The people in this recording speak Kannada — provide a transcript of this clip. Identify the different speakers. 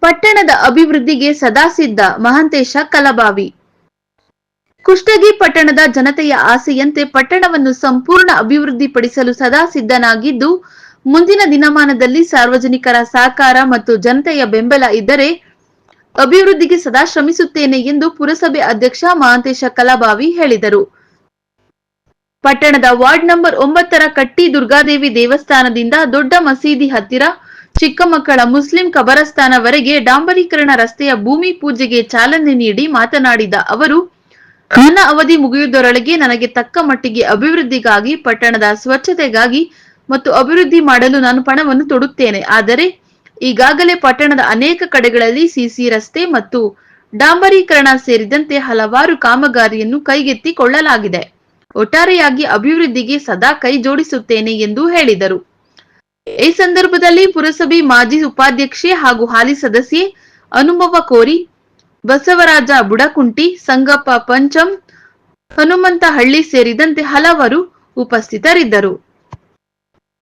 Speaker 1: ಪಟ್ಟಣದ ಅಭಿವೃದ್ಧಿಗೆ ಸದಾ ಸಿದ್ಧ ಮಹಾಂತೇಶ ಕಲಬಾವಿ. ಕುಷ್ಟಗಿ ಪಟ್ಟಣದ ಜನತೆಯ ಆಸೆಯಂತೆ ಪಟ್ಟಣವನ್ನು ಸಂಪೂರ್ಣ ಅಭಿವೃದ್ಧಿಪಡಿಸಲು ಸದಾ ಸಿದ್ಧನಾಗಿದ್ದು, ಮುಂದಿನ ದಿನಮಾನದಲ್ಲಿ ಸಾರ್ವಜನಿಕರ ಸಹಕಾರ ಮತ್ತು ಜನತೆಯ ಬೆಂಬಲ ಇದ್ದರೆ ಅಭಿವೃದ್ಧಿಗೆ ಸದಾ ಶ್ರಮಿಸುತ್ತೇನೆ ಎಂದು ಪುರಸಭೆ ಅಧ್ಯಕ್ಷ ಮಹಾಂತೇಶ ಕಲಬಾವಿ ಹೇಳಿದರು. ಪಟ್ಟಣದ ವಾರ್ಡ್ ನಂಬರ್ 9ರ ಕಟ್ಟಿ ದುರ್ಗಾದೇವಿ ದೇವಸ್ಥಾನದಿಂದ ದೊಡ್ಡ ಮಸೀದಿ ಹತ್ತಿರ ಚಿಕ್ಕಮಕ್ಕಳ ಮುಸ್ಲಿಂ ಕಬರಸ್ಥಾನವರೆಗೆ ಡಾಂಬರೀಕರಣ ರಸ್ತೆಯ ಭೂಮಿ ಪೂಜೆಗೆ ಚಾಲನೆ ನೀಡಿ ಮಾತನಾಡಿದ ಅವರು, ನನ್ನ ಅವಧಿ ಮುಗಿಯುವುದರೊಳಗೆ ನನಗೆ ತಕ್ಕ ಮಟ್ಟಿಗೆ ಅಭಿವೃದ್ಧಿಗಾಗಿ, ಪಟ್ಟಣದ ಸ್ವಚ್ಛತೆಗಾಗಿ ಮತ್ತು ಅಭಿವೃದ್ಧಿ ಮಾಡಲು ನಾನು ಪಣವನ್ನು ತೊಡುತ್ತೇನೆ. ಆದರೆ ಈಗಾಗಲೇ ಪಟ್ಟಣದ ಅನೇಕ ಕಡೆಗಳಲ್ಲಿ ಸಿಸಿ ರಸ್ತೆ ಮತ್ತು ಡಾಂಬರೀಕರಣ ಸೇರಿದಂತೆ ಹಲವಾರು ಕಾಮಗಾರಿಯನ್ನು ಕೈಗೆತ್ತಿಕೊಳ್ಳಲಾಗಿದೆ. ಒಟ್ಟಾರೆಯಾಗಿ ಅಭಿವೃದ್ಧಿಗೆ ಸದಾ ಕೈ ಜೋಡಿಸುತ್ತೇನೆ ಎಂದು ಹೇಳಿದರು. ಈ ಸಂದರ್ಭದಲ್ಲಿ ಪುರಸಭೆ ಮಾಜಿ ಉಪಾಧ್ಯಕ್ಷೆ ಹಾಗೂ ಹಾಲಿ ಸದಸ್ಯೆ ಅನುಭವ ಕೋರಿ, ಬಸವರಾಜ ಬುಡಕುಂಟಿ, ಸಂಗಪ್ಪ ಪಂಚಂ, ಹನುಮಂತ ಹಳ್ಳಿ ಸೇರಿದಂತೆ ಹಲವರು ಉಪಸ್ಥಿತರಿದ್ದರು.